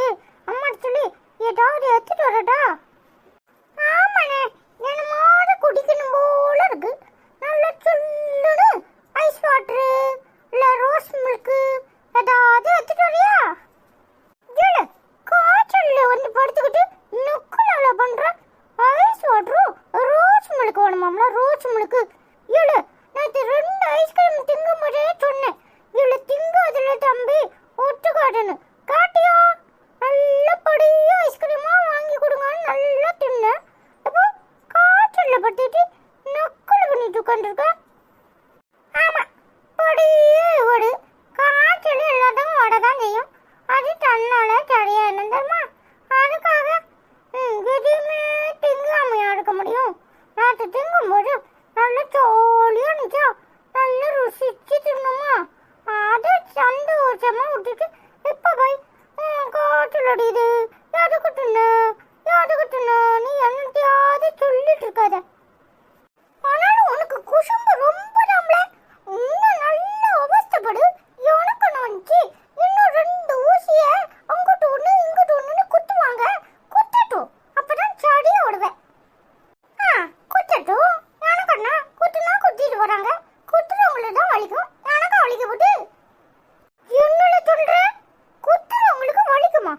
இருக்கு. அம்மா சொல்லி ஏதாவது எடுத்துட்டு வரட்டா? ஆமாண்ணே, என்னமாவது குடிக்கணும் போல இருக்கு. நல்லா சொல்லுன்னு ஐஸ் வாட்டரு இல்ல ரோஸ் மில்க் ஏதாவது எடுத்துட்டு வரியா? ஏழு காய்ச்சல்ல வந்து படுத்துக்கிட்டு நுக்குல பண்ற ஐஸ் வாட்டரும் ரோஸ் மில்க் வேணுமாம்ல? ரோஸ் மில்க் ஏழு நேற்று 2 ஐஸ்கிரீம் திங்கும் போதே சொன்னேன். ஏழு திங்காதுல தம்பி ஒத்துக்காட்டுன்னு காட்டியா? நல்ல படியும் ஐஸ்கிரீமா வாங்கி கொடுங்கன்னு நல்லா தின்ன. அப்போ காய்ச்சல்ல படுத்துட்டு நக்குல பண்ணிட்டு உட்காந்துருக்க. ஆமா, படியே ஓடு. காய்ச்சல் எல்லாத்தையும் ஓடதான் செய்யும். அது தன்னால சரியா என்ன தெரியுமா? அதுக்காக எதையுமே திங்காமையா இருக்க முடியும்? நேற்று திங்கும்போது நல்ல ஜாலியா இருந்துச்சா, நல்லா ருசிச்சு தின்னுமா, அதை சந்தோஷமா விட்டுட்டு இப்ப போய் காய்ச்சல் அடியுது எதுக்கு தின்னு நீ என்னத்தையாவது சொல்லிட்டு இருக்காத. ஆனாலும் உனக்கு குசும்பு ரொம்ப தாம்ல. இன்னும் நல்ல அவஸ்தைப்படு. எனக்கு ஒன்று வந்துச்சு, இன்னும் 2 ஊசிய அங்கிட்டு ஒன்று இங்கிட்டு ஒன்றுன்னு குத்துவாங்க. குத்தட்டும், அப்பதான் சரியா விடுவேன். குத்தட்டும், எனக்கு என்ன குத்துனா குத்திட்டு போறாங்க. குத்துறவங்களுக்கு தான் வலிக்கும், எனக்கு வலிக்க போட்டு என்னோட சொல்ற. குத்துறவங்களுக்கு வலிக்குமா?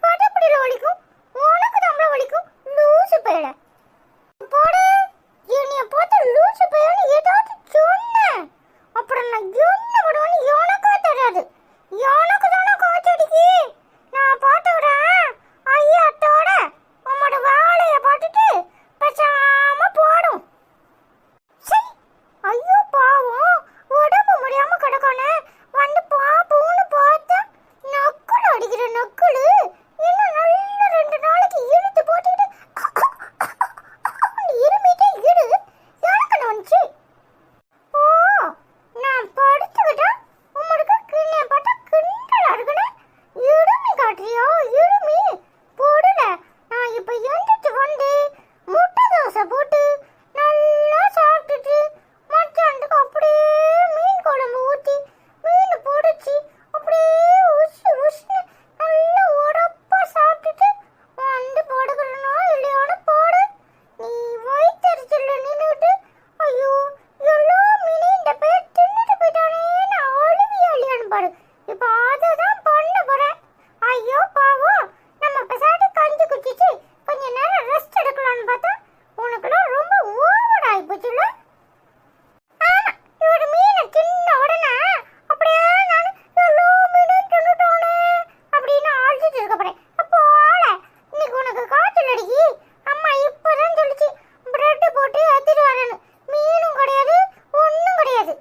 படப்படியில வலிக்கும், உனக்கு தாம்ல வலிக்கும். லூசு பையல போடு. என்னைய பார்த்து லூசு பையன்னு ஏதாவது சொன்ன அப்புறம் நான் என்ன பண்ணுவேன்னு எனக்கா தெரியாது. எனக்கு தானே காய்ச்சடிக்கு. நான் பார்த்து விடுறேன் ஐயாட்டோட உன்னோட வேலையை பார்த்துட்டு பேசாம போடும். சரி, ஐயோ பாவம், உடம்பு முடியாம கிடக்கானே வந்து பாப்போன்னு பார்த்தா நக்குள் அடிக்கிற நக்குள். இன்னும் நல்ல 2 நாளைக்கு இழுத்து போட்டுக்கிட்டு இருமிட்டே இரு. எனக்கு வந்துச்சு. ஓ, நான் படுத்துக்கிட்டா உங்களுக்கு கிண்ணிய பார்த்தா கிண்டலா இருக்குன்னு இருமி காட்டுறியோ? இருமி போடுல. நான் இப்ப எழுந்துட்டு வந்து முட்டை தோசை போட்டு நல்லா சாப்பிட்டுட்டு மத்தியானத்துக்கு அப்படியே மீன் குழம்பு ஊற்றி மீன் பொடிச்சு அப்படியே உசு உசுன்னு நல்லா உரப்பா சாப்பிட்டுட்டு வந்து படுக்கிறனோ இல்லையோன்னு போடு. நீ வயிற்றுல நின்றுட்டு ஐயோ எல்லா மீனையும் இந்த பேர் தின்னுட்டு போயிட்டானேன்னு அழுவியா இல்லையான்னு பாரு. இப்போ அதை தான் பண்ண போறேன். ஐயோ பாவம், நம்ம பெசாட்டு கஞ்சி குடிச்சிச்சு கொஞ்ச நேரம் ரெஸ்ட் எடுக்கலாம்னு பார்த்தா உனக்குலாம் ரொம்ப ஓவர் ஆகி போச்சுல்ல? ஆமா, இவரு மீனை தின்ன உடனே அப்படியே நான் எல்லா மீனையும் தின்னுட்டானே அப்படின்னு அழுதுட்டு இருக்க போறேன். அப்போ ஆள இன்னைக்கு உனக்கு காய்ச்சல் அடிக்கி. அம்மா இப்பதான் சொல்லிச்சு பிரெட் போட்டு எடுத்துட்டு வரேன்னு. மீனும் கிடையாது, ஒன்றும் கிடையாது.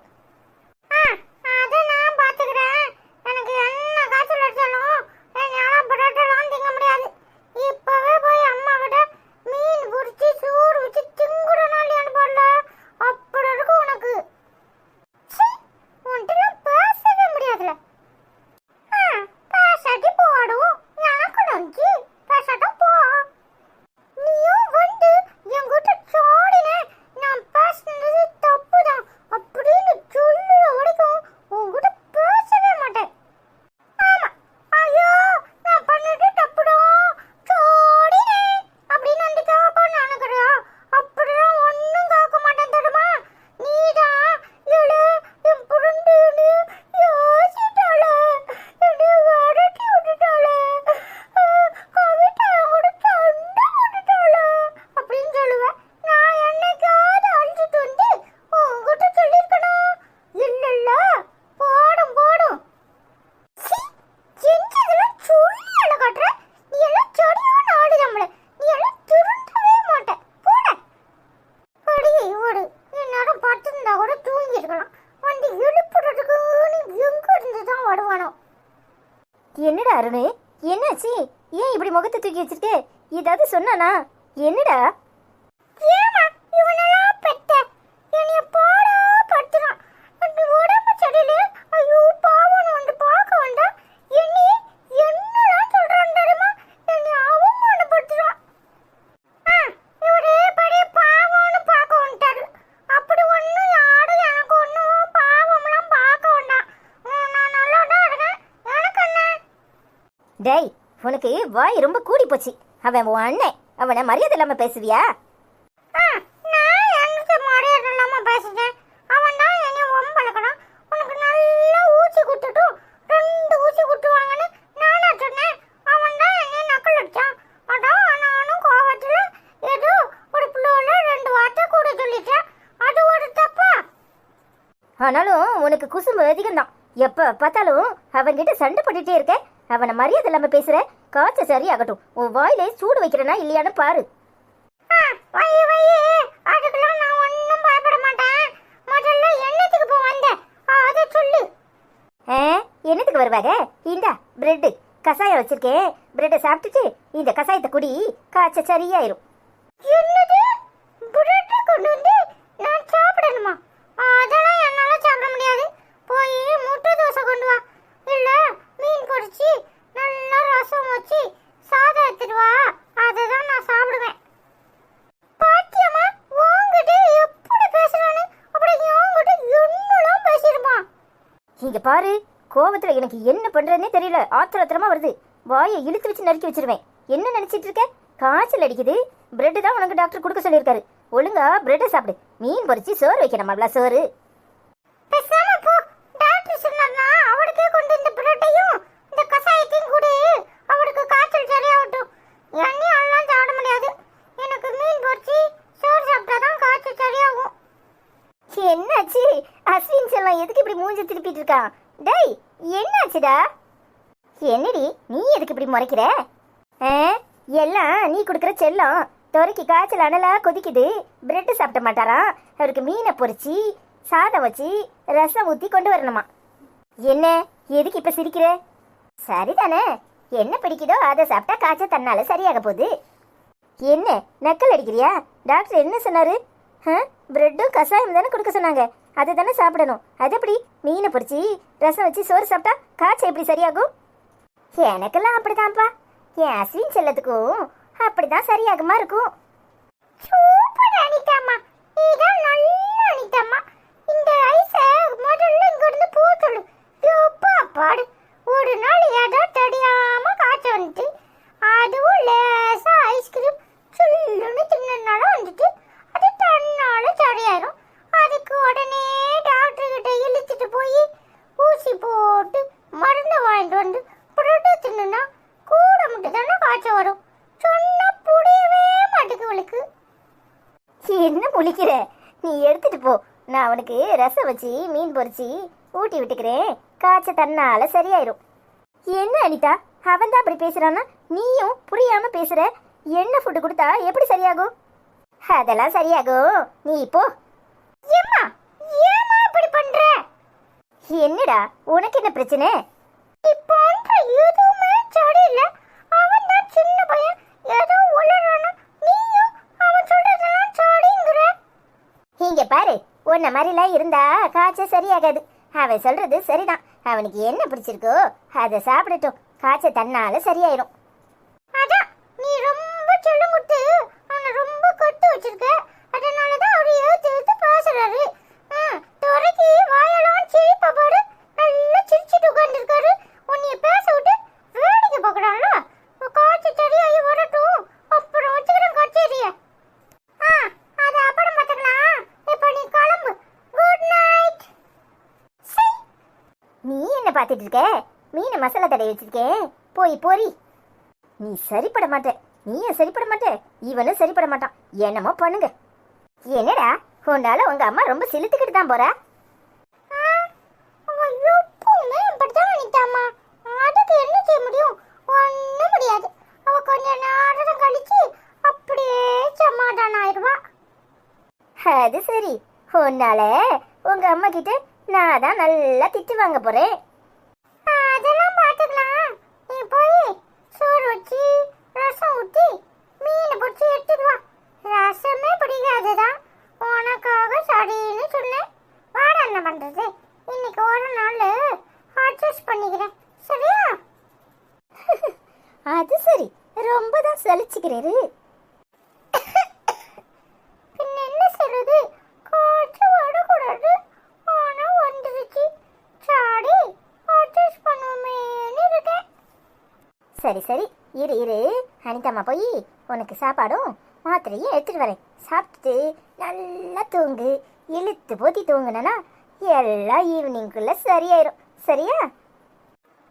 அதை நான் பார்த்துக்கிறேன். எனக்கு என்ன காய்ச்சல் அடிச்சாலும் என்னால் பிரெட்டெல்லாம் திங்க முடியாது. இப்பவே போய் அம்மா கிட்ட மீன் பொரிச்சு சூடு வச்சு திங்குறனா இல்லையான்னு பாடல. அப்படி இருக்கு உனக்கு. உன்ட்டெல்லாம் பேசவே முடியாதுல. பேசாட்டி போடும். எனக்கு நஞ்சு பேசாட்டும் போ. நீயும் வந்து என்கிட்ட சாடினே நான் பேசுனது தப்புதான் அப்படின்னு சொல்லுற வரைக்கும் உன்கிட்ட பேசவே மாட்டேன். ஆமா, ஐயோ நான் பண்ணிட்டு தப்புடும் சாடினே அப்படின்னு வந்து கேட்பான்னு நினைக்கிறியா? அப்படிலாம் ஒன்றும் கேட்க மாட்டேன் தெரியுமா? நீதான் எழு என் புரண்டு யோசிட்டாள என்னை விரட்டி விட்டுட்டாள கவிதா கூட சண்டை போட்டுட்டாள அப்படின்னு சொல்லுவேன். நான் என்னைக்காவது அழிச்சிட்டு வந்து உங்ககிட்ட சொல்லியிருக்கணும் இல்லைல்ல? போடும் போடும். செஞ்சதெல்லாம் சொல்லி அழ காட்டுற. நீ எல்லாம் சரியான ஆடு நம்மள. நீ எல்லாம் திருந்தவே மாட்ட. போட படியே ஓடு. இந்நேரம் படுத்திருந்தா கூட தூங்கி இருக்கலாம். வந்து எழுப்புறதுக்கு நீ எங்க இருந்து தான் வருவானோ? என்னடா அருணு, என்னாச்சு? ஏன் இப்படி முகத்தை தூக்கி வச்சிருக்க? ஏதாவது சொன்னானா? என்னடா? ஏமா இவனெல்லாம் பெத்த என்னைய பாடா படுத்துறான். அந்த உடம்பு சரியில்லை. ஐயோ பாவம் வந்து பார்க்க வந்தா என்னெல்லாம் சொல்றான்னு தெரியுமா? என்னை அவமானப்படுத்துறான். இவரே படி பாவம்னு பார்க்க வந்துட்டாரு. அப்படி ஒன்றும் யாரும் எனக்கு ஒன்றும் பாவம்லாம் பார்க்க வேண்டாம். நான் நல்லா தான் இருக்கேன். எனக்கு என்ன? டேய், உனக்கு வாய் ரொம்ப கூடி போச்சு. அவன் உன் அண்ணன், அவனை மரியாதை இல்லாம பேசுவியா? நான் எனக்கு மரியாதை இல்லாம பேசுறேன். அவன் தான் என்னை வம்பளக்கறான். உனக்கு நல்லா ஊசி குத்துட்டும் 2 ஊசி குத்துவாங்கன்னு நானா சொன்னேன். அவன் தான் என்னை நக்கல் அடிச்சான். அதான் நானும் கோவத்துல ஏதோ ஒரு புள்ளோல 2 வார்த்தை கூட சொல்லிட்டேன். அது ஒரு தப்பா? ஆனாலும் உனக்கு குசும்பு அதிகம்தான். எப்ப பார்த்தாலும் அவன்கிட்ட சண்டை போட்டுட்டே இருக்க. அவனை மரியாதை இல்லாம பேசுற. காய்ச்சல் சரியாகட்டும். உன் வாயிலே சூடு வைக்கிறனா இல்லையான்னு பாரு. அதுக்கெல்லாம் நான் ஒன்றும் பயப்பட மாட்டேன். முதல்ல என்னத்துக்கு போ வந்த அதை சொல்லு. என்னத்துக்கு வருவாங்க? இந்தா பிரெட் கசாயம் வச்சிருக்கேன். பிரெட்டை சாப்பிட்டுட்டு இந்த கசாயத்தை குடி. காய்ச்சல் சரியாயிரும். என்னது? பிரெட்டை கொண்டு வந்து நான் சாப்பிடணுமா? அதெல்லாம் என்னால சாப்பிட முடியாது. போய் முட்டை தோசை கொண்டு வா. இல்ல மீன் பொரிச்சு நல்லா ரசம் வச்சு சாதம் எடுத்துட்டு வா. அதுதான் நான் சாப்பிடுவேன். பாத்தியம்மா உன்கிட்ட எப்படி பேசுறானு? அப்படி உன்கிட்ட என்னெல்லாம் பேசிருப்பான். இங்க பாரு, கோவத்துல எனக்கு என்ன பண்றதுன்னே தெரியல. ஆத்திரமா வருது. வாயை இழுத்து வச்சு நறுக்கி வச்சிருவேன். என்ன நினைச்சிட்டு இருக்க? காய்ச்சல் அடிக்குது. பிரெட் தான் உனக்கு டாக்டர் கொடுக்க சொல்லியிருக்காரு. ஒழுங்கா பிரெட்டை சாப்பிடு. மீன் பொரிச்சு சோறு வைக்கணுமாப்ல, சோறு. பேசாம போ. டாக்டர் சொன்னார்னா அவளுக்கே கொண்டு இந்த பிரெட்டையும் இந்த கசாயத்தையும் கொடு. அவளுக்கு காய்ச்சல் சரியாகட்டும். எண்ணெய் எல்லாம் சாப்பிட முடியாது. எனக்கு மீன் பொரிச்சு சோறு சாப்பிட்டாதான் காய்ச்சல் சரியாகும். என்னாச்சு? அஸ்வின் செல்லம் எதுக்கு இப்படி மூஞ்சி திருப்பிட்டு இருக்கான்? டேய், என்னாச்சுடா? என்னடி நீ எதுக்கு இப்படி முறைக்கிற? எல்லாம் நீ கொடுக்குற செல்லம். துறைக்கு காய்ச்சல் அனலா கொதிக்குது. பிரெட் சாப்பிட மாட்டாராம். அவருக்கு மீனை பொரிச்சு சாதம் வச்சு ரசம் ஊற்றி கொண்டு வரணுமா. என்ன எதுக்கு இப்போ சிரிக்கிற? சரிதானே, என்ன பிடிக்குதோ அதை சாப்பிட்டா காய்ச்சல் தன்னால சரியாக போகுது. என்ன நக்கல் அடிக்கிறியா? டாக்டர் என்ன சொன்னாரு? பிரெட்டும் கசாயம் தானே கொடுக்க சொன்னாங்க. அதை தானே சாப்பிடணும். அது எப்படி மீனை பொரிச்சு ரசம் வச்சு சோறு சாப்பிட்டா காய்ச்சல் எப்படி சரியாகும்? எனக்கெல்லாம் அப்படிதான்ப்பா. என் அஸ்வின் செல்லத்துக்கும் அப்படிதான் சரியாகுமா இருக்கும். சூப்பர் அனிதாம்மா, நீதான் நல்ல அனிதாம்மா. இந்த ஐஸை முதல்ல இங்க இருந்து போ சொல்லு. எப்பா பாடு. ஒரு நாள் ஏதோ தெரியாம காய்ச்சல் வந்துட்டு, அதுவும் லேசா ஐஸ்கிரீம் சுள்ளுன்னு தின்னனால வந்துட்டு அது தன்னால சரியாயிரும். அதுக்கு உடனே டாக்டர் கிட்ட இழுத்துட்டு போய் ஊசி போட்டு மருந்து வாங்கிட்டு வந்து புரோட்டா தின்னுனா கூட மட்டும் தானே காய்ச்சல் வரும். சொன்னா புரியவே மாட்டேங்குவளுக்கு. என்ன முழிக்கிற? நீ எடுத்துட்டு போ. நான் அவனுக்கு ரசம் வச்சு மீன் பொரிச்சு ஊட்டி விட்டுக்கிறேன். காய்ச்சல் தன்னால சரியாயிரும். என்ன அனிதா, அவன் தான் அப்படி பேசுறான்னா நீயும் புரியாம பேசுற. என்ன ஃபுட்டு கொடுத்தா எப்படி சரியாகும்? அதெல்லாம் சரியாகும், நீ போ. ஏம்மா ஏம்மா இப்படி பண்ற? என்னடா உனக்கு என்ன பிரச்சனை? நீ பண்ற எதுவுமே சரியில்லை. அவன் தான் சின்ன பையன், ஏதோ உளறானா. நீயும் அவன் சொல்றதெல்லாம் சரிங்கிற. இங்க பாரு, உன்ன மாதிரிலாம் இருந்தா காய்ச்சல் சரியாகாது. அவன் சொல்றது சரிதான். அவனுக்கு என்ன பிடிச்சிருக்கோ அதை சாப்பிடட்டும். காய்ச்சல் தன்னால சரியாயிரும். அதான் நீ ரொம்ப செல்லம் கொடுத்து அவனை ரொம்ப கட்டு வச்சிருக்க. அதனாலதான் அவரு ஏத்து பேசுறாரு. துறைக்கு வாயெல்லாம் சிரிப்பா பாரு. நல்லா சிரிச்சுட்டு உட்காந்துருக்காரு. உன்னைய பேச விட்டு வேடிக்கை பார்க்கறான்ல. காய்ச்சல் சரியாகி வரட்டும், அப்புறம் வச்சுக்கிறேன் கச்சேரிய. அது அப்புறம் பார்த்துக்கலாம். இப்போ நீ கிளம்பு. Good night. நீ என்ன பார்த்துட்டு இருக்க? மீனை மசாலா தடவி வச்சிருக்கேன், போய் பொரி. நீ சரிப்பட மாட்ட. நீயும் சரிப்பட மாட்ட, இவனும் சரிப்பட மாட்டான். என்னமோ பண்ணுங்க. என்னடா உன்னால உங்க அம்மா ரொம்ப சிலுத்துக்கிட்டு தான் போறா? அவன் எப்பவுமே இப்படித்தான் நினைத்தாம்மா. அதுக்கு என்ன செய்ய முடியும்? ஒன்றும் முடியாது. அவ கொஞ்ச நேரம் கழிச்சு அப்படியே சமாதானம் ஆயிடுவா. அது சரி, உன்னால உங்க அம்மா கிட்ட நான் தான் நல்லா திட்டு வாங்க போறேன். அதெல்லாம் பார்த்துக்கலாம். நீ போய் சோறு வச்சு ரசம் ஊற்றி மீனை பிடிச்சி எடுத்துட்டு வா. ரசமே பிடிக்காதுதான், உனக்காக சரின்னு சொன்னேன். வாட என்ன பண்றது, இன்னைக்கு ஒரு நாள் அட்ஜஸ்ட் பண்ணிக்கிறேன். சரியா? அது சரி, ரொம்ப தான் சலிச்சுக்கிறாரு. பின்ன என்ன சொல்றது, காய்ச்சல் வரக்கூடாது. ஆனா வந்துருச்சு. சாடி அட்ஜஸ்ட் பண்ணுவோமேன்னு இருக்கேன். சரி சரி சரி, இரு இரு, அனிதாம்மா போய் உனக்கு சாப்பாடும் மாத்திரையும் எடுத்துட்டு வரேன். சாப்பிட்டுட்டு நல்லா தூங்கு. இழுத்து போத்தி தூங்குனா எல்லாம் ஈவினிங்குள்ள சரியாயிரும். சரியா?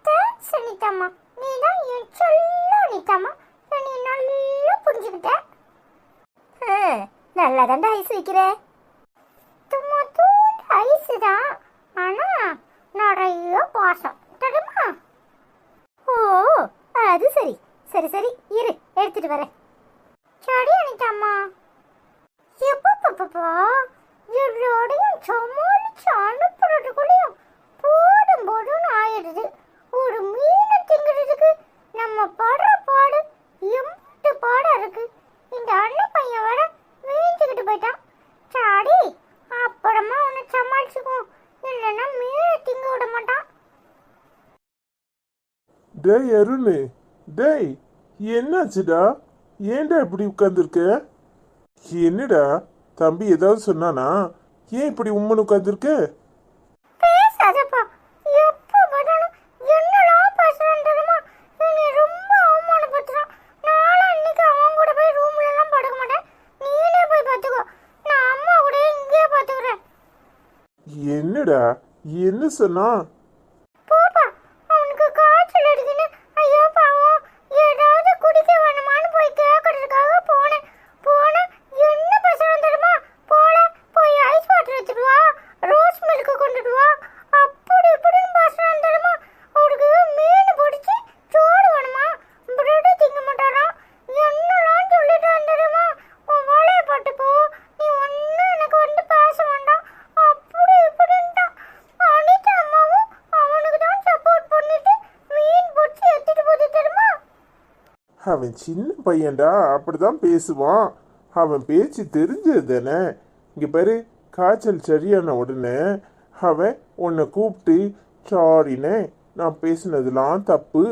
தேங்க்ஸ் அனிதாம்மா, நீ தான் என் சொல்ல அனிதாம்மா, நீ நல்லா புரிஞ்சுக்கிட்ட. நல்லா தாண்டா ஐஸ் வைக்கிற. சும்மா தூண்டு ஐஸ் தான், ஆனா நிறைய பாசம் தெரியுமா? ஓ அது சரி. சரி சரி, இரு எடுத்துட்டு வரேன். சரி அனிதாம்மா. எப்பப்பப்பா எல்லாரையும் சமாளிச்சு அனுப்புறதுக்குள்ளேயும் போடும் போடுன்னு ஆயிடுது. ஒரு மீனை திங்கிறதுக்கு நம்ம படுற பாடு எம்பட்டு பாடா இருக்கு. இந்த அண்ணன் பையன் வேற வீஞ்சுக்கிட்டு போயிட்டான். சரி அப்புறமா உன்னை சமாளிச்சுக்குவோம், இல்லைன்னா மீனை திங்க விட மாட்டான். டேய் அருண், டேய் என்னாச்சுடா? ஏன்டா இப்படி உட்காந்துருக்க? என்னடா தம்பி ஏதாவது சொன்னானா? ஏன் இப்படி உம்மன் உட்காந்துருக்க? பேசாதப்பா, எப்ப பார்த்தாலும் என்னெல்லாம் பேசுறான்னு தெரியுமா? நீ ரொம்ப அவமானப்படுத்துறான். நானும் இன்னைக்கு அவன் கூட போய் ரூம்ல எல்லாம் படுக்க மாட்டேன். நீனே போய் பார்த்துக்கோ, நான் அம்மா கூட இங்கேயே பார்த்துக்கிறேன். என்னடா என்ன சொன்னா? போப்பா, அவனுக்கு காய்ச்சல் அடிக்குன்னு ஐயோ பாவம் ஏதாவது குடிக்க வேணுமான்னு போய் கேட்கறதுக்காக போனேன். என்ன பேசுறான் தெரியுமா? போய் ஐஸ் வாட்டர் எடுத்துட்டு வா, ரோஸ் மில்க் கொண்டுட்டு வா, அப்படி இப்படின்னு பேசுறான் தெரியுமா? அவருக்கு மீன் பிடிச்சி சோறு வேணுமா, பிரெட் திங்க மாட்டாராம். என்னெல்லாம் சொல்லிட்டான் தெரியுமா? உன் வேலையை பார்த்து போ, நீ ஒன்னும் எனக்கு வந்து பேச வேண்டாம், அப்படி இப்படின்ட்டான். அனிதா அம்மாவும் அவனுக்கு தான் சப்போர்ட் பண்ணிட்டு மீன் பிடிச்சி எடுத்துட்டு போது தெரியுமா? அவன் சின்ன பையன்டா, அப்படிதான் பேசுவான். அவன் பேச்சு தெரிஞ்சது தானே. இங்க பாரு, காய்ச்சல் சரியான உடனே அவன் உன்னை கூப்பிட்டு சாரினே நான் பேசினதுலாம் தப்பு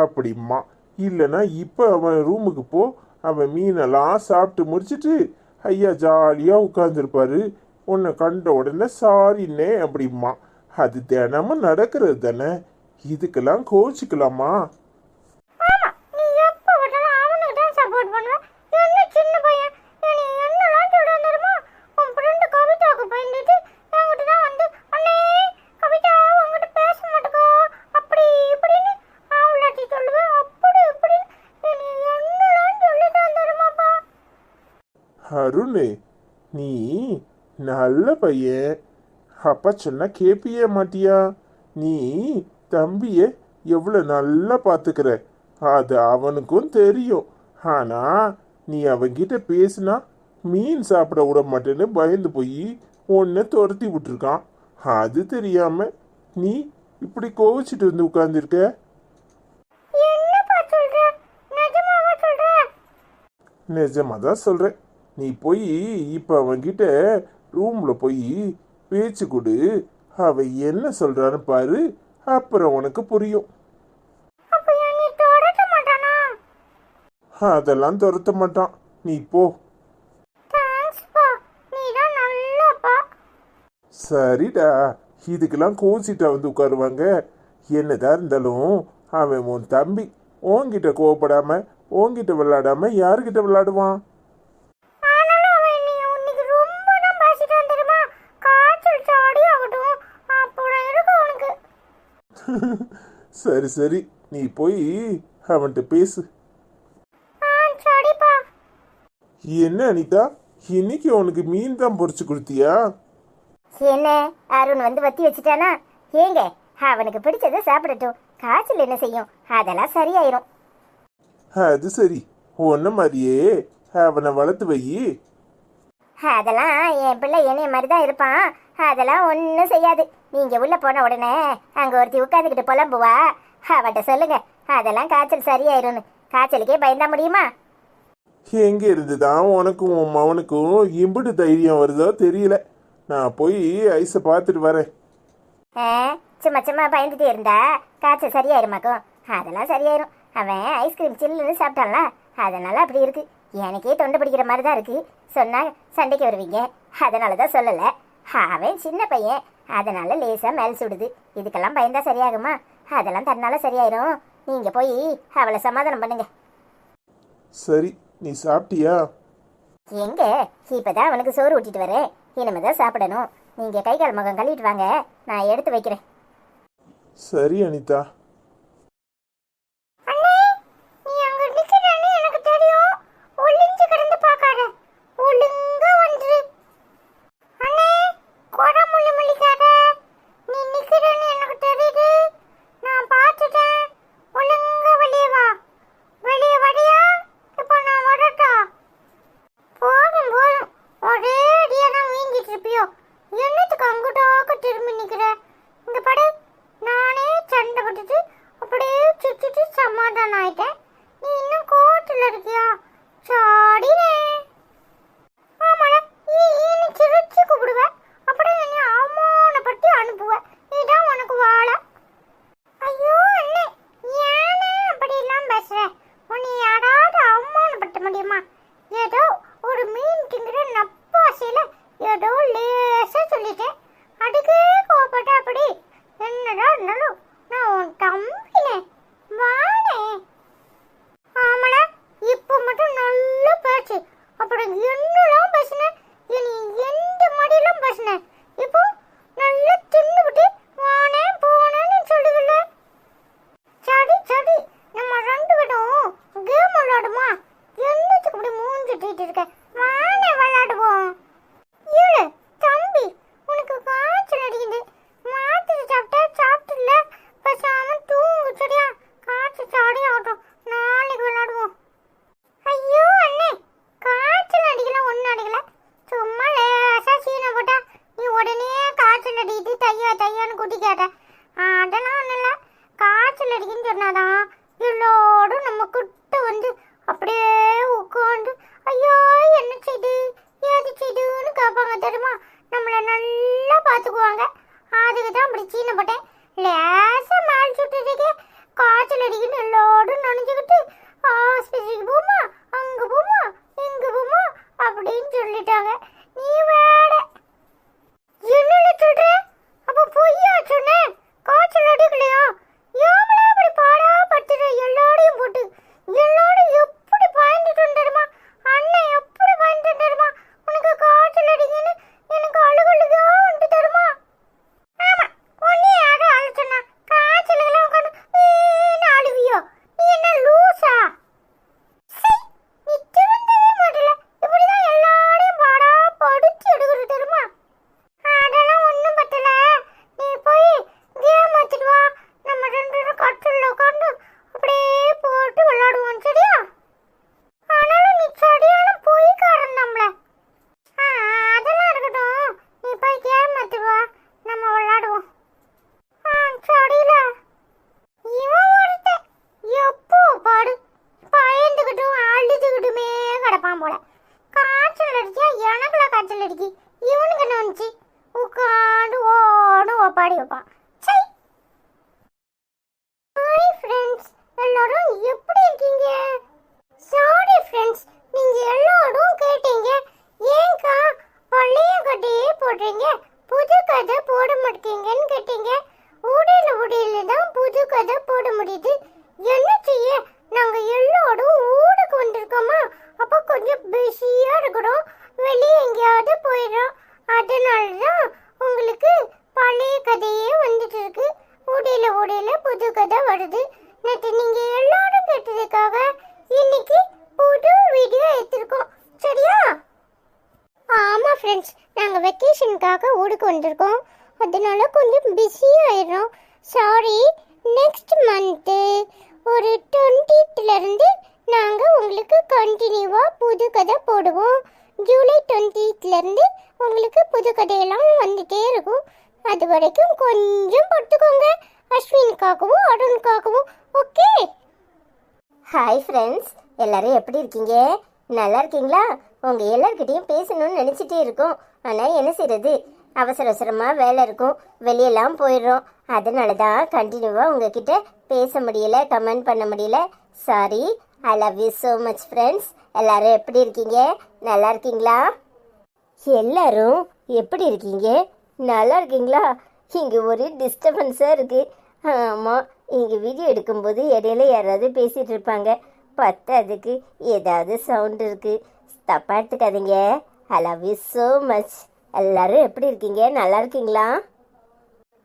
அப்படிம்மா. இல்லைன்னா இப்போ அவன் ரூமுக்கு போ, அவன் மீனெல்லாம் சாப்பிட்டு முடிச்சிட்டு ஐயா ஜாலியாக உட்காந்துருப்பாரு. உன்னை கண்ட உடனே சாரின்னே அப்படிம்மா. அது தினமும் நடக்கிறது தானே, இதுக்கெல்லாம் கோச்சிக்கலாமா? ஆமா, நீ எப்ப விட்டாலும் அவனுக்கு தான் சப்போர்ட் பண்ணுவ. என்ன சின்ன பையன், நீ என்னலாம் சொல்றான் தெரியுமா? உன் ஃப்ரெண்டு கவிதாவுக்கு பயந்துட்டு என்கிட்ட தான் வந்து அண்ணே கவிதா உங்ககிட்ட பேச மாட்டேக்கோ அப்படி இப்படின்னு அவளாட்டி சொல்லுவேன். அப்படி இப்படின்னு நீ என்னலாம் சொல்லிட்டான் தெரியுமாப்பா? அருண், நீ நல்ல பையன். அப்பா சொன்னா கேப்பியே மாட்டியா? நீ தம்பிய எவ்வளவு நல்லா பாத்துக்கிற அது அவனுக்கும் தெரியும். ஆனா நீ அவன்கிட்ட பேசினா மீன் சாப்பிட விட மாட்டேன்னு பயந்து போய் உன்னை துரத்தி விட்டுருக்கான். அது தெரியாம நீ இப்படி கோவிச்சிட்டு வந்து உட்கார்ந்துருக்க. என்னப்பா சொல்ற? நிஜமாவா சொல்ற? நிஜமா தான் சொல்றேன். நீ போய் இப்ப அவன்கிட்ட ரூம்ல போய் பேச்சு கொடு. அவன் என்ன சொல்றான்னு பாரு, அப்புறம் உனக்கு புரியும். அப்ப நீ தொடர மாட்டானா? அதெல்லாம் துரத்த மாட்டான். நீ போ. தேங்க்ஸ்ப்பா, நீ தான் நல்லப்பா. சரிடா, இதுக்கெல்லாம் கோச்சிட்டா வந்து உட்காருவாங்க. என்னதான் இருந்தாலும் அவன் உன் தம்பி. உன்கிட்ட கோவப்படாம உன்கிட்ட விளையாடாம யாருக்கிட்ட விளையாடுவான்? ஆனாலும் அவன் இன்னைக்கு ரொம்ப தான் பேசிட்டான் தெரியுமா? காய்ச்சல் சாடி ஆகட்டும், அப்புறம் இருக்கு அவனுக்கு. சரி சரி, நீ போய் அவன்கிட்ட பேசு. சரிப்பா. என்ன அனிதா, இன்னைக்கு உனக்கு மீன் தான் பொரிச்சு கொடுத்தியா? என்ன அருண் வந்து வத்தி வச்சுட்டானா? ஏங்க அவனுக்கு பிடிச்சதை சாப்பிடட்டும். காய்ச்சல் என்ன செய்யும்? அதெல்லாம் சரியாயிரும். அது சரி, உன்ன மாதிரியே அவனை வளர்த்து வை. அதெல்லாம் என் பிள்ளை என்னைய மாதிரி தான் இருப்பான். அதெல்லாம் ஒன்றும் செய்யாது. நீங்க உள்ள போன உடனே அங்க ஒருத்தி உட்காந்துக்கிட்டு புலம்புவா. அவட்ட சொல்லுங்க, அதெல்லாம் காய்ச்சல் சரியாயிரும்னு. காய்ச்சலுக்கே பயந்தா முடியுமா? எங்க இருந்துதான் உனக்கும் உன் மவனுக்கும் இம்புட்டு தைரியம் வருதோ தெரியல. நான் போய் ஐஸை பார்த்துட்டு வரேன். சும்மா சும்மா பயந்துட்டே இருந்தா காய்ச்சல் சரியாயிருமாக்கும். அதெல்லாம் சரியாயிரும். அவன் ஐஸ்கிரீம் சில்லுன்னு சாப்பிட்டான்ல, அதனால அப்படி இருக்கு. எனக்கே தொண்டை பிடிக்கிற மாதிரி தான் இருக்கு. சொன்னா சண்டைக்கு வருவீங்க, அதனால தான் சொல்லலை. அவன் சின்ன பையன், அதனால லேசா மேல் சுடுது. இதுக்கெல்லாம் பயந்தா சரியாகுமா? அதெல்லாம் தன்னால சரியாயிரும். நீங்கள் போய் அவளை சமாதானம் பண்ணுங்க. சரி, நீ சாப்பிட்டியா? எங்க இப்பதான் அவனுக்கு சோறு ஊட்டிட்டு வரேன். இனிமே தான் சாப்பிடணும். நீங்கள் கை கால் முகம் கழுவிட்டு வாங்க, நான் எடுத்து வைக்கிறேன். சரி அனிதா. அண்ணே, நீ அங்க நிக்கிறன்னு எனக்கு தெரியும். ஒளிஞ்சு கிடந்து பார்க்காத. ஒழுங்கா வந்துரு. அண்ணே, கொடை முள்ளி முள்ளிக்காத. நீ நிக்கிறன்னு எனக்கு தெரியுது. நான் பார்த்துட்டேன். ஒழுங்கா வெளியே வா. வெளியே வரியா? இப்போ நான் வரட்டா? போதும் போதும். ஒரே அடியா தான் வீங்கிட்டு இருப்பியோ? என்னத்துக்கு அங்கிட்டாக்க திரும்பி நிக்கிற? இங்க படு. நானே சண்டை போட்டுட்டு அப்படியே சுத்திட்டு சமாதானம் ஆயிட்டேன். நீ இன்னும் கோர்ட்டில் இருக்கியா? சாடினே. ஆமாடா, நீ சிரிச்சு கூப்பிடுவ. அப்படியே நீ அவமானப்பட்டு அனுப்புவ. இதான் உனக்கு வாழை. ஐயோ அண்ணே, ஏனே அப்படியெல்லாம் பேசுற? உன்னை யாராவது அவமானப்படுத்த முடியுமா? ஏதோ ஒரு மீன் திங்கிற நப்பாசையில ஏதோ லேசா சொல்லிட்டேன். அதுக்கே கோபப்பட்ட அப்படி? என்னடா இருந்தாலும் நான் உன் தம்பினே. வானே. ஆமாடா, இப்போ மட்டும் நல்லா பேச்சு. அப்புறம் என்னெல்லாம் பேசினேன்? இனி எந்த மடியெல்லாம் பேசினேன்? இப்போ நல்லா தின்னுபிட்டு வானே போனேன்னு சொல்லுவில்ல. சரி சரி, நம்ம ரெண்டு பேரும் கேம் விளையாடுமா? என்னத்துக்கு இப்படி மூஞ்சிட்டு இருக்க? வானே விளையாடுவோம். ஏழு தம்பி, உனக்கு காய்ச்சல் அடிக்குது. மாத்திரை சாப்பிட்டா சாப்பிட்டுல, பேசாம தூங்கு சரியா? காய்ச்சல் சாடி ஆகட்டும், நாளைக்கு விளையாடுவோம். ஐயோ அண்ணே, காய்ச்சல் அடிக்கல, ஒன்றும் அடிக்கல. சும்மா லேசா சீனை போட்டா நீ உடனே காய்ச்சல் அடிக்கிட்டு தையான்னு குட்டி கேட்ட. அதெல்லாம் ஒன்றும் இல்லை. காய்ச்சல் அடிக்குன்னு சொன்னாதான் எல்லாரும் நம்ம கிட்ட வந்து அப்படியே உட்காந்து ஐயோ என்ன செய்து ஏது செய்துன்னு கேட்பாங்க தெரியுமா? நம்மளை நல்லா பார்த்துக்குவாங்க. அதுக்கு தான் அப்படி சீனை போட்டேன். லேசா மேல் சுட்டுட்டு காய்ச்சல் அடிக்குன்னு எல்லாரும் நினைச்சுக்கிட்டு ஆஸ்பத்திரிக்கு போமா, அங்கே போமா, இங்கே போமா அப்படின்னு சொல்லிட்டாங்க. நீ வேற என்ன சொல்ற? அப்போ பொய்யா சொன்னேன்? காய்ச்சல் அடிக்கலையா? ஏமலா அப்படி பாடா படுத்துற எல்லாரையும் போட்டு? எல்லாரும் எப்படி பயந்துட்டு தெரியுமா? அண்ணன் எப்படி பயந்துட்டு தெரியுமா? உனக்கு காய்ச்சல் அடிக்குன்னு எனக்கு அழுகழுகா வந்து தருமா? ஆமா, உன்னை யாரும் அழைச்சனா? காய்ச்சலுக்கெல்லாம் உட்காந்து அழுவியோ? நீ என்ன லூசா? நீ திருந்தவே மாட்டல. இப்படிதான் எல்லாரையும் பாடா படுத்து எடுக்கிறது தெரியுமா? அதெல்லாம் ஒன்றும் பத்தல. நீ போய் கேம் வச்சுட்டு வா. நம்ம ரெண்டு பேரும் கட்டில் உட்காந்து அப்படியே போட்டு விளையாடுவோம் சரியா? ஆனாலும் நீ சரியான பொய்க்காரன் நம்மள. அதெல்லாம் இருக்கட்டும், நீ போய் கேம் வச்சுட்டு வா, நம்ம விளையாடுவோம். சரியில இவன் ஒருத்தன் எப்போ பாடு பயந்துக்கிட்டும் அழுதுகிட்டுமே கிடப்பான் போல. காய்ச்சல் அடிச்சா எனக்குல காய்ச்சல் அடிக்கி, இவனுக்கு என்ன வந்துச்சு? உட்காந்து ஓடும் ஒப்பாடி வைப்பான். சரி. ஹாய் ஃப்ரெண்ட்ஸ், எல்லாரும் எப்படி இருக்கீங்க? சாரி ஃப்ரெண்ட்ஸ், நீங்க எல்லாரும் கேட்டீங்க ஏன்க்கா பழைய கதையே போடுறீங்க, புது கதை போட மாட்டீங்கன்னு கேட்டீங்க. ஊடையில தான் புது கதை போட முடியுது. என்ன செய்ய, நாங்க எல்லாரும் ஊருக்கு வந்திருக்கோமா, அப்போ கொஞ்சம் பிஸியா இருக்கிறோம், வெளியே எங்கேயாவது போயிடும். அதனால தான் உங்களுக்கு பழைய கதையே வந்துட்டு இருக்கு. ஊடையில புது கதை வருது. நேற்று நீங்க எல்லாரும் கேட்டதுக்காக இன்னைக்கு புது வீடியோ எடுத்திருக்கோம் சரியா? ஆமா ஃப்ரெண்ட்ஸ், நாங்க வெக்கேஷனுக்காக ஊருக்கு வந்திருக்கோம். அதனால கொஞ்சம் பிஸி ஆயிடுறோம். சாரி. நெக்ஸ்ட் மந்த்து ஒரு 20th இருந்து நாங்க உங்களுக்கு கண்டினியூவா புது கதை போடுவோம். ஜூலை 20th இருந்து உங்களுக்கு புது கதையெல்லாம் வந்துட்டே இருக்கும். அது வரைக்கும் கொஞ்சம் பொறுத்துக்கோங்க, அஸ்வினுக்காகவும் அருணுக்காகவும். ஓகே? ஹாய் ஃப்ரெண்ட்ஸ், எல்லாரும் எப்படி இருக்கீங்க? நல்லா இருக்கீங்களா? உங்கள் எல்லார்கிட்டையும் பேசணும்னு நினச்சிட்டே இருக்கோம். ஆனால் என்ன செய்யறது, அவசரமாக வேலை இருக்கும், வெளியெல்லாம் போயிடுறோம். அதனால தான் கண்டினியூவாக உங்ககிட்ட பேச முடியல, கமெண்ட் பண்ண முடியல. Sorry. I love you so much friends. எல்லாரும் எப்படி இருக்கீங்க? நல்லா இருக்கீங்களா? எல்லாரும் எப்படி இருக்கீங்க? நல்லா இருக்கீங்களா? இங்கே ஒரு டிஸ்டர்பன்ஸாக இருக்குது. ஆமாம், இங்கே வீடியோ எடுக்கும்போது இடையில யாராவது பேசிகிட்டு இருப்பாங்க. பத்தாதுக்கு ஏதாவது சவுண்ட் இருக்குது. தப்பாக எடுத்துக்காதீங்க. ஐ லவ் யூ ஸோ மச். எல்லாரும் எப்படி இருக்கீங்க? நல்லா இருக்கீங்களா?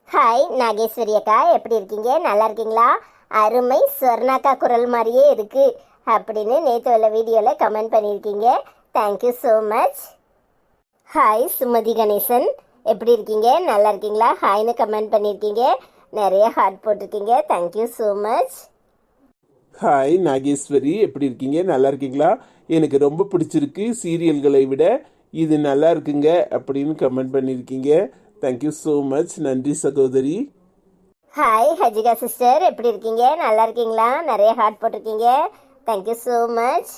ஹாய் நாகேஸ்வரி அக்கா, எப்படி இருக்கீங்க? நல்லா இருக்கீங்களா? அருமை, ஸ்வர்ணாக்கா குரல் மாதிரியே இருக்குது அப்படின்னு நேற்று உள்ள வீடியோவில் கமெண்ட் பண்ணியிருக்கீங்க. Thank you so much. Hi Sumathi Ganesan, எப்படி இருக்கீங்க? நல்லா இருக்கீங்களா? ஹாய்னு கமெண்ட் பண்ணியிருக்கீங்க. நிறைய ஹார்ட் போட்டிருக்கீங்க. Thank you so much. Hi Nageswari, எப்படி இருக்கீங்க? நல்லா இருக்கீங்களா? எனக்கு ரொம்ப பிடிச்சிருக்கு, சீரியல்களை விட இது நல்லா இருக்குங்க அப்படின்னு கமெண்ட் பண்ணியிருக்கீங்க. Thank you so much. நன்றி சகோதரி. ஹாய் ஹஜிகா சிஸ்டர், எப்படி இருக்கீங்க? நல்லா இருக்கீங்களா? நிறைய ஹார்ட் போட்டிருக்கீங்க. Thank you so much.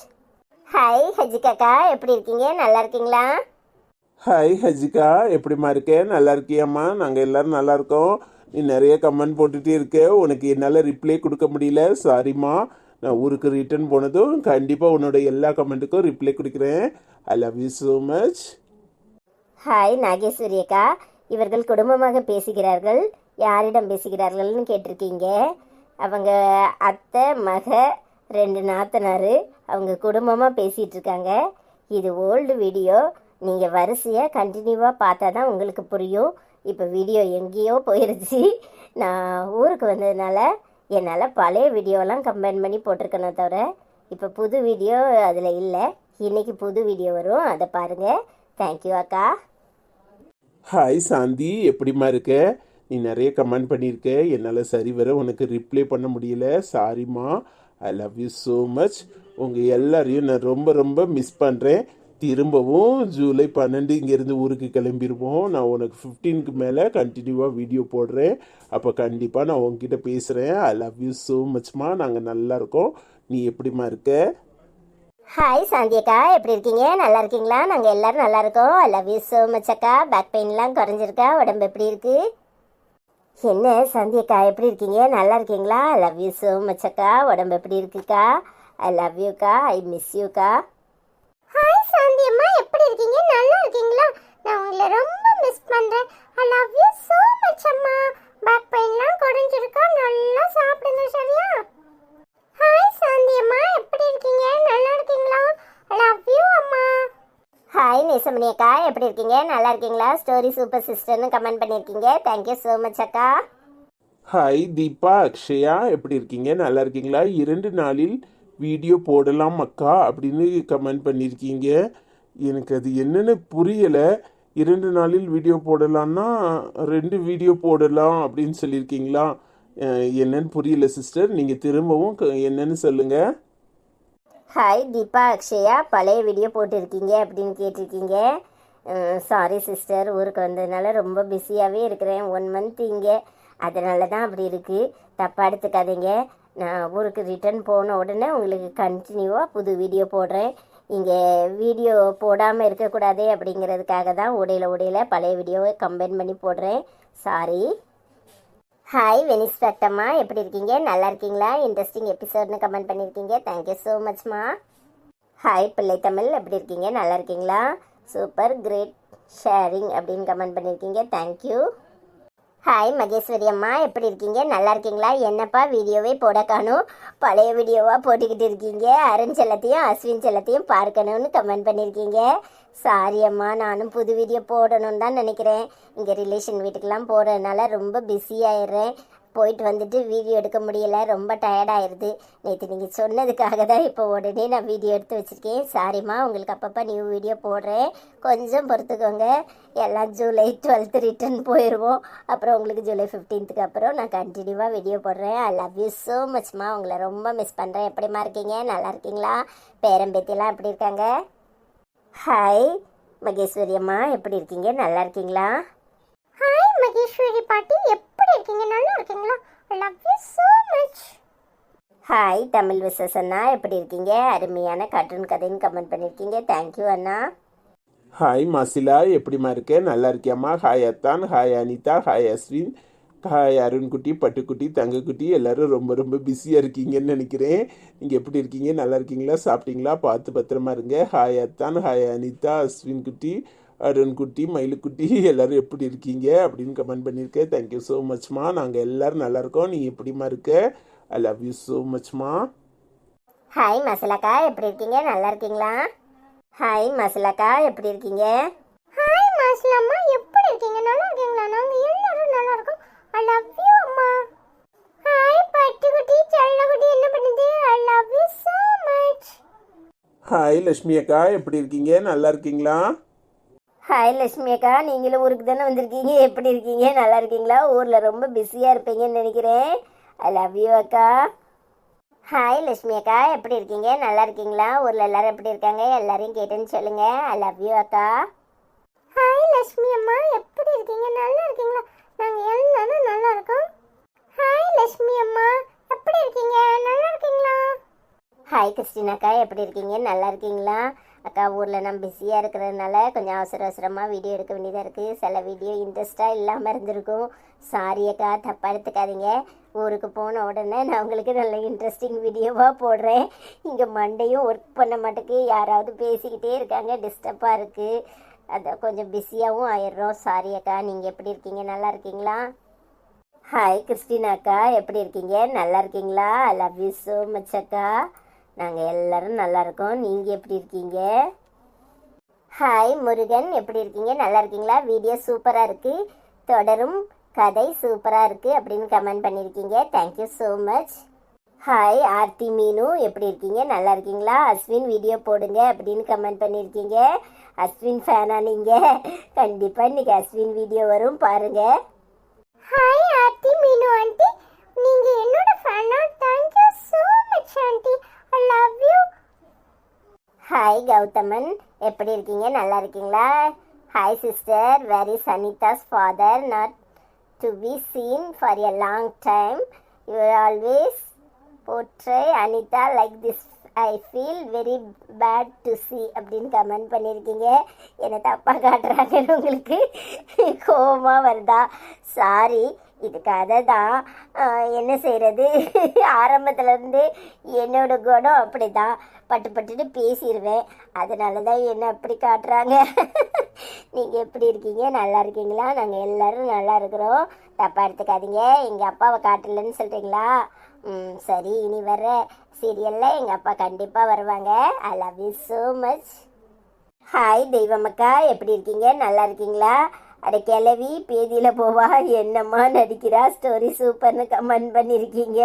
ஹாய் ஹஜிகாக்கா, எப்படி இருக்கீங்க? நல்லா இருக்கீங்களா? ஹாய் ஹஜிகா, எப்படிம்மா இருக்க? நல்லா இருக்கியாம்மா? நாங்கள் எல்லோரும் நல்லா இருக்கோம். நீ நிறைய கமெண்ட் போட்டுகிட்டே இருக்க, உனக்கு என்னால் ரிப்ளை கொடுக்க முடியல, சாரிம்மா. நான் ஊருக்கு ரிட்டர்ன் போனதும் கண்டிப்பாக உன்னோட எல்லா கமெண்ட்டுக்கும் ரிப்ளை கொடுக்குறேன். ஐ love you so much. Hi Nageswari அக்கா, இவர்கள் குடும்பமாக பேசுகிறார்கள். யாரிடம் பேசுகிறார்கள்னு கேட்டிருக்கீங்க. அவங்க அத்தை, மக, 2 நாத்தனார், அவங்க குடும்பமாக பேசிகிட்டு இருக்காங்க. இது ஓல்டு வீடியோ. நீங்கள் வரிசையாக கண்டினியூவாக பார்த்தா தான் உங்களுக்கு புரியும். இப்போ வீடியோ எங்கேயோ போயிடுச்சு. நான் ஊருக்கு வந்ததுனால என்னால் பழைய வீடியோலாம் கம்பைன் பண்ணி போட்டிருக்கணும் தவிர இப்போ புது வீடியோ அதில் இல்லை. இன்றைக்கி புது வீடியோ வரும், அதை பாருங்கள். தேங்க்யூ அக்கா. ஹாய் சாந்தி, எப்படிம்மா இருக்க? நீ நிறைய கமெண்ட் பண்ணியிருக்க, என்னால் சரி வர உனக்கு ரிப்ளை பண்ண முடியல, சாரிம்மா. ஐ லவ் யூ ஸோ மச். உங்கள் எல்லாரையும் நான் ரொம்ப ரொம்ப மிஸ் பண்ணுறேன். திரும்பவும் ஜூலை 12 இங்கேருந்து ஊருக்கு கிளம்பிடுவோம். நான் உனக்கு 15க்கு மேலே கண்டினியூவாக வீடியோ போடுறேன். அப்போ கண்டிப்பாக நான் உங்ககிட்ட பேசுகிறேன். ஐ லவ் யூ ஸோ மச்மா. நாங்கள் நல்லா இருக்கோம். நீ எப்படிம்மா இருக்க? ஹாய் சாந்தியக்கா, எப்படி இருக்கீங்க? நல்லா இருக்கீங்களா? நாங்கள் எல்லோரும் நல்லா இருக்கோம். I love you so much அக்கா. பேக் பெயின்லாம் குறைஞ்சிருக்கா? உடம்பு எப்படி இருக்குது? என்ன சாந்தியக்கா, எப்படி இருக்கீங்க? நல்லா இருக்கீங்களா? I love you so much அக்கா. உடம்பு எப்படி இருக்குக்கா? ஐ லவ் யூக்கா. ஐ மிஸ் யூக்கா. ஹாய் சாந்தி அம்மா, எப்படி இருக்கீங்க? நல்லா இருக்கீங்களா? நான் உங்களை ரொம்ப மிஸ் பண்றேன். ஐ லவ் யூ so much அம்மா. பேக் பெயின்லாம் குறைஞ்சிருக்கா? நல்லா சாப்பிடுங்க, சரியா? ஹாய் சாந்தி அம்மா, எப்படி இருக்கீங்க? நல்லா இருக்கீங்களா? ஐ லவ் யூ அம்மா. ஹாய் நேசமணி அக்கா, எப்படி இருக்கீங்க? நல்லா இருக்கீங்களா? ஸ்டோரி சூப்பர் சிஸ்டர்னு கமெண்ட் பண்ணியிருக்கீங்க. தேங்க்யூ ஸோ மச் அக்கா. ஹாய் தீபா, அக்ஷயா, எப்படி இருக்கீங்க? நல்லா இருக்கீங்களா? 2 நாளில் வீடியோ போடலாம் அக்கா அப்படின்னு கமெண்ட் பண்ணியிருக்கீங்க. எனக்கு அது என்னென்னு புரியலை. 2 நாளில் வீடியோ போடலான்னா 2 வீடியோ போடலாம் அப்படின்னு சொல்லியிருக்கீங்களா? என்னன்னு புரியல சிஸ்டர். நீங்கள் திரும்பவும் என்னன்னு சொல்லுங்கள். ஹாய் தீபா அக்ஷயா, பழைய வீடியோ போட்டிருக்கீங்க அப்படின்னு கேட்டிருக்கீங்க. சாரி சிஸ்டர், ஊருக்கு வந்ததுனால ரொம்ப பிஸியாகவே இருக்கிறேன். 1 மந்த் இங்கே, அதனால தான் அப்படி இருக்குது. தப்பாக எடுத்துக்காதீங்க. நான் ஊருக்கு ரிட்டர்ன் போன உடனே உங்களுக்கு கண்டினியூவாக புது வீடியோ போடுறேன். இங்கே வீடியோ போடாமல் இருக்கக்கூடாதே அப்படிங்கிறதுக்காக தான் உடையில பழைய வீடியோவை கம்பைன் பண்ணி போடுறேன். சாரி. ஹாய் வெனிஸ் டாக்டம்மா, எப்படி இருக்கீங்க? நல்லா இருக்கீங்களா? இன்ட்ரெஸ்டிங் எபிசோட்னு கமெண்ட் பண்ணியிருக்கீங்க. தேங்க்யூ ஸோ மச்மா. ஹாய் பிள்ளை தமிழ், எப்படி இருக்கீங்க? நல்லா இருக்கீங்களா? சூப்பர் கிரேட் ஷேரிங் அப்படின்னு கமெண்ட் பண்ணியிருக்கீங்க. தேங்க்யூ. ஹாய் மகேஸ்வரி அம்மா, எப்படி இருக்கீங்க? நல்லா இருக்கீங்களா? என்னப்பா வீடியோவே போட காணும், பழைய வீடியோவாக போட்டுக்கிட்டு இருக்கீங்க. அருண் செல்லத்தையும் அஸ்வின் செல்லத்தையும் பார்க்கணும்னு கமெண்ட் பண்ணியிருக்கீங்க. சாரி அம்மா, நானும் புது வீடியோ போடணும்னு தான் நினைக்கிறேன். இங்கே ரிலேஷன் வீட்டுக்கெலாம் போகிறதுனால ரொம்ப பிஸியாகிடுறேன். போயிட்டு வந்துட்டு வீடியோ எடுக்க முடியலை, ரொம்ப டயர்டாகிடுது. நேற்று நீங்கள் சொன்னதுக்காக தான் இப்போ உடனே நான் வீடியோ எடுத்து வச்சுருக்கேன். சாரிம்மா, உங்களுக்கு அப்பப்போ நியூ வீடியோ போடுறேன், கொஞ்சம் பொறுத்துக்கோங்க. எல்லாம் ஜூலை 12 ரிட்டர்ன் போயிடுவோம். அப்புறம் உங்களுக்கு ஜூலை 15க்கு அப்புறம் நான் கண்டினியூவாக வீடியோ போடுறேன். ஐ லவ் யூ ஸோ மச்மா. உங்களை ரொம்ப மிஸ் பண்ணுறேன். எப்படிமா இருக்கீங்க? நல்லா இருக்கீங்களா? பேரம்பேத்தியெல்லாம் எப்படி இருக்காங்க? ஹாய் மகேஸ்வரி அம்மா, எப்படி இருக்கீங்க? நல்லா இருக்கீங்களா? ஹாய் மகேஸ்வரி பாட்டி, எப்படி இருக்கீங்க? நல்லா இருக்கீங்களா? I love you so much. Hi Tamil wishes அண்ணா, எப்படி இருக்கீங்க? அருமையான கார்ட்டூன் கதைன்னு கமெண்ட் பண்ணியிருக்கீங்க. தேங்க்யூ அண்ணா. ஹாய் மாசிலா, எப்படிம்மா இருக்க? நல்லா இருக்கியாம்மா? ஹாய் அத்தான், hi Anitha, hi Ashwin, hi அருண்குட்டி, பட்டுக்குட்டி, தங்கக்குட்டி, எல்லோரும் ரொம்ப ரொம்ப பிஸியாக இருக்கீங்கன்னு நினைக்கிறேன். நீங்கள் எப்படி இருக்கீங்க? நல்லா இருக்கீங்களா? சாப்பிட்டீங்களா? பார்த்து பத்திரமா இருங்க. ஹாய் அத்தான், ஹாய் அனிதா, அஸ்வின் குட்டி, அருண்குட்டி, மயிலுக்குட்டி எல்லாரும் எப்படி இருக்கீங்க அப்படின்னு கமெண்ட் பண்ணியிருக்கேன். தேங்க்யூ ஸோ மச்மா. நாங்கள் எல்லாரும் நல்லா இருக்கோம். நீ எப்படிமா இருக்க? ஐ லவ் யூ ஸோ மச்மா. ஹாய் மசாலாக்கா, எப்படி இருக்கீங்க? நல்லா இருக்கீங்களா? ஹாய் மசாலாக்கா, எப்படி இருக்கீங்க? ஹாய் மாஸ்லம்மா, எப்படி இருக்கீங்க? நல்லா இருக்கீங்களா? நாங்க எல்லாரும் நல்லா இருக்கோம். ஐ லவ் யூ அம்மா. ஹாய் பட்டுக்குட்டி, செல்லக்குட்டி, என்ன பண்ணுது? ஐ love you so much. Hi Lakshmi அக்கா, எப்படி இருக்கீங்க? நல்லா இருக்கீங்களா? ஹாய் லட்சுமி அக்கா, நீங்களும் ஊருக்கு தானே வந்திருக்கீங்க? எப்படி இருக்கீங்க? நல்லா இருக்கீங்களா? ஊரில் ரொம்ப பிஸியாக இருப்பீங்கன்னு நினைக்கிறேன். ஐ லவ் யூ அக்கா. ஹாய் லட்சுமி அக்கா, எப்படி இருக்கீங்க? நல்லா இருக்கீங்களா? ஊரில் எல்லாரும் எப்படி இருக்காங்க? எல்லாரையும் கேட்டேன்னு சொல்லுங்க. ஐ லவ் யூ அக்கா. ஹாய் லட்சுமி அம்மா, எப்படி இருக்கீங்க? நல்லா இருக்கீங்களா? நாங்க எல்லாரும் நல்லா இருக்கோம். ஹாய் லட்சுமி அம்மா, எப்படி இருக்கீங்க? நல்லா இருக்கீங்களா? ஹாய் கிறிஸ்டின் அக்கா, எப்படி இருக்கீங்க? நல்லா இருக்கீங்களா? அக்கா ஊரில் நான் பிஸியாக இருக்கிறதுனால கொஞ்சம் அவசரமாக வீடியோ எடுக்க வேண்டியதாக இருக்குது. சில வீடியோ இன்ட்ரெஸ்ட்டாக இல்லாமல் இருந்திருக்கும். சாரி அக்கா, தப்பாக எடுத்துக்காதீங்க. ஊருக்கு போன உடனே நான் உங்களுக்கு நல்ல இன்ட்ரெஸ்டிங் வீடியோவாக போடுறேன். இங்கே மண்டையும் ஒர்க் பண்ண மாட்டேக்கு, யாராவது பேசிக்கிட்டே இருக்காங்க, டிஸ்டர்பாக இருக்குது. அதை கொஞ்சம் பிஸியாகவும் ஆயிடுறோம். சாரி அக்கா. நீங்கள் எப்படி இருக்கீங்க? நல்லா இருக்கீங்களா? ஹாய் கிறிஸ்டின் அக்கா, எப்படி இருக்கீங்க? நல்லா இருக்கீங்களா? I love you so much அக்கா. நாங்கள் எல்லாரும் நல்லா இருக்கோம். நீங்கள் எப்படி இருக்கீங்க? ஹாய் முருகன், எப்படி இருக்கீங்க? நல்லா இருக்கீங்களா? வீடியோ சூப்பராக இருக்குது, தொடரும் கதை சூப்பராக இருக்குது அப்படின்னு கமெண்ட் பண்ணியிருக்கீங்க. Thank you so much. Hi Aarthi Meenu, எப்படி இருக்கீங்க? நல்லா இருக்கீங்களா? அஸ்வின் வீடியோ போடுங்க அப்படின்னு கமெண்ட் பண்ணியிருக்கீங்க. அஸ்வின் ஃபேனா நீங்கள்? கண்டிப்பாக இன்றைக்கி அஸ்வின் வீடியோ வரும், பாருங்கள். ஹாய் ஆர்த்தி மீனு ஆண்டி, நீங்க என்னோட ஃபேனா? Thank you so much aunty. I love you. Hi Gowthaman, எப்படி இருக்கீங்க? நல்லா இருக்கீங்களா? Hi sister, where is Anitha's father not to be seen for a long time. You always portray Anitha like this. I feel very bad to see அப்படின்னு comment பண்ணியிருக்கீங்க. என்னை தப்பாக காட்டுறாங்கன்னு உங்களுக்கு கோபமாக வருதா? சாரி, இது கதை தான், என்ன செய்கிறது. ஆரம்பத்துலேருந்து என்னோட குணம் அப்படி தான், பட்டுன்னு பேசிடுவேன். அதனால தான் என்ன அப்படி காட்டுறாங்க. நீங்கள் எப்படி இருக்கீங்க? நல்லா இருக்கீங்களா? நாங்கள் எல்லோரும் நல்லா இருக்கிறோம், தப்பாக எடுத்துக்காதீங்க. எங்கள் அப்பாவை காட்டலன்னு சொல்கிறீங்களா? சரி, இனி வர்ற சீரியலில் எங்கள் அப்பா கண்டிப்பாக வருவாங்க. I love you so much. Hi தெய்வமக்கா, எப்படி இருக்கீங்க? நல்லா இருக்கீங்களா? அட கிளவி பேதியில் போவா, என்னம்மா நடிக்கிறா, ஸ்டோரி சூப்பர்னு கமெண்ட் பண்ணியிருக்கீங்க.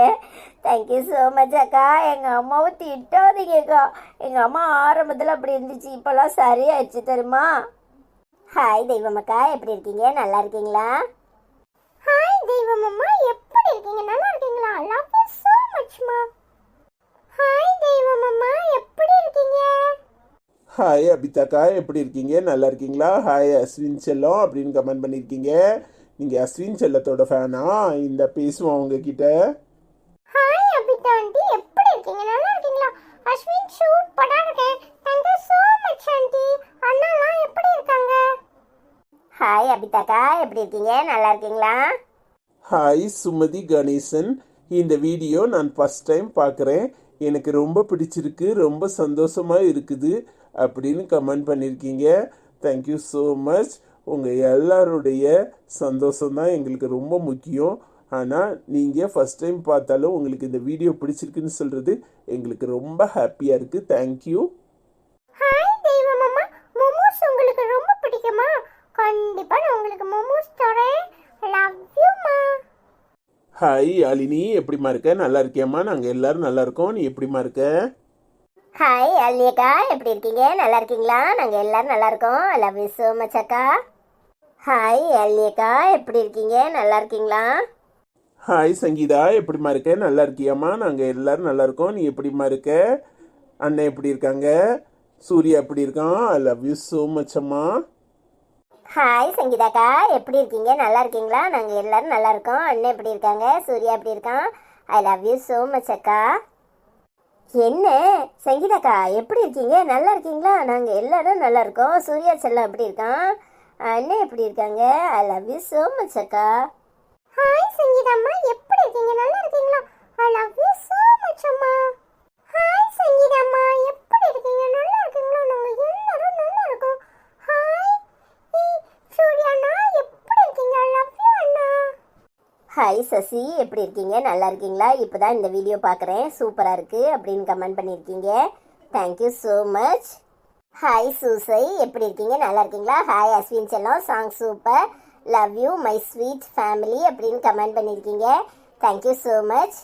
தேங்க்யூ ஸோ மச் அக்கா. எங்கள் அம்மாவை திட்டாதீங்கக்கா. எங்கள் அம்மா ஆரம்பத்தில் அப்படி இருந்துச்சு, இப்போல்லாம் சரியாயிடுச்சு தெரியுமா? ஹாய் தெய்வமக்கா, எப்படி இருக்கீங்க? நல்லா இருக்கீங்களா? ஹாய் தெய்வம் அம்மா, எப்படி இருக்கீங்க? நல்லா இருக்கீங்களா? I love you so much மா. ஹாய் தெய்வம் அம்மா, எப்படி இருக்கீங்க? ஹாய் அபிதாக்கா, எப்படி இருக்கீங்க? நல்லா இருக்கீங்களா? ஹாய் அஸ்வின் செல்லம் அப்படின்னு கமெண்ட் பண்ணியிருக்கீங்க. நீங்கள் அஸ்வின் செல்லத்தோட ஃபேனா? இந்த பேசுவோம் உங்ககிட்ட. ஹாய் அபிதா ஆண்டி, எப்படி இருக்கீங்க? நல்லா இருக்கீங்களா? அஸ்வின் சூப்பரா இருக்கேன். Thank you so much aunty. அண்ணாலாம் எப்படி இருக்காங்க? ஹாய் அபிதாக்கா, எப்படி இருக்கீங்க? நல்லா இருக்கீங்களா? ஹாய் சுமதி கணேசன், இந்த வீடியோ நான் ஃபஸ்ட் டைம் பார்க்குறேன், எனக்கு ரொம்ப பிடிச்சிருக்கு, ரொம்ப சந்தோஷமாக இருக்குது அப்படின்னு கமெண்ட் பண்ணியிருக்கீங்க. Thank you so much. உங்கள் எல்லாருடைய சந்தோஷம்தான் எங்களுக்கு ரொம்ப முக்கியம். ஆனால் நீங்கள் ஃபஸ்ட் டைம் பார்த்தாலும் உங்களுக்கு இந்த வீடியோ பிடிச்சிருக்குன்னு சொல்கிறது எங்களுக்கு ரொம்ப ஹாப்பியாக இருக்குது. தேங்க்யூ. ஹாய் தெய்வம் அம்மா, மோமோஸ் உங்களுக்கு ரொம்ப பிடிக்குமா? கண்டிப்பா நான் உங்களுக்கு மோமோஸ் தரேன். லவ் யூ மா. ஹாய் யாழினி, எப்படிமா இருக்க? நல்லா இருக்கியாம்மா? நாங்கள் எல்லாரும் நல்லா இருக்கோம். நீ எப்படிமா இருக்க? ஹாய் அல்னியக்கா, எப்படி இருக்கீங்க? நல்லா இருக்கீங்களா? நாங்கள் எல்லாரும் நல்லா இருக்கோம். I love you so much அக்கா. ஹாய் அல்னியக்கா, எப்படி இருக்கீங்க? நல்லா இருக்கீங்களா? ஹாய் சங்கீதா, எப்படிமா இருக்க? நல்லா இருக்கியாம்மா? நாங்கள் எல்லாரும் நல்லா இருக்கோம். நீ எப்படிமா இருக்க? அண்ணன் எப்படி இருக்காங்க? சூர்யா எப்படி இருக்கான்? ஐ லவ் யூ ஸோ மச் அம்மா. ஹாய் சங்கீதாக்கா, எப்படி இருக்கீங்க? நல்லா இருக்கீங்களா? நாங்கள் எல்லாரும் நல்லா இருக்கோம். அண்ணன் எப்படி இருக்காங்க? சூர்யா எப்படி இருக்கான்? ஐ லவ் யூ ஸோ மச் அக்கா. என்ன சங்கீதாக்கா, எப்படி இருக்கீங்க? நல்லா இருக்கீங்களா? நாங்கள் எல்லாரும் நல்லா இருக்கோம். சூர்யா செல்லம் எப்படி இருக்கான்? அண்ணன் எப்படி இருக்காங்க? ஐ லவ் யூ ஸோ மச் அக்கா. ஹாய் சங்கீதம்மா, எப்படி இருக்கீங்க? நல்லா இருக்கீங்களா? I love you so much அம்மா. ஹாய் சங்கீதம்மா, எப்படி இருக்கீங்க? நல்லா இருக்கீங்களா? நாங்க எல்லாரும் நல்லா இருக்கோம். ஹாய் ஹாய் சசி, எப்படி இருக்கீங்க? நல்லா இருக்கீங்களா? இப்போதான் இந்த வீடியோ பார்க்குறேன், சூப்பராக இருக்குது அப்படின்னு கமெண்ட் பண்ணியிருக்கீங்க. Thank you so much. Hi Susai, எப்படி இருக்கீங்க? நல்லா இருக்கீங்களா? ஹாய் அஸ்வின் செல்லம், song super, love you my sweet family அப்படின்னு கமெண்ட் பண்ணியிருக்கீங்க. Thank you so much.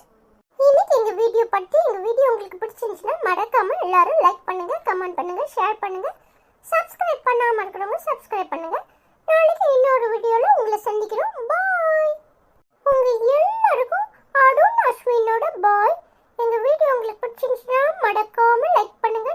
இன்னைக்கு எங்க வீடியோ உங்களுக்கு பிடிச்சிருந்துச்சுன்னா மறக்காம எல்லாரும் லைக் பண்ணுங்க, கமெண்ட் பண்ணுங்க, ஷேர் பண்ணுங்க. சப்ஸ்கிரைப் பண்ணாம இருக்கிறவங்க சப்ஸ்கிரைப் பண்ணுங்க. நாளைக்கு இன்னொரு வீடியோல உங்களை சந்திக்கிறோம். பாய். உங்க எல்லாருக்கும் அருண் அஸ்வினோட பாய். எங்க வீடியோ உங்களுக்கு பிடிச்சிருந்துச்சுன்னா மறக்காம லைக் பண்ணுங்க,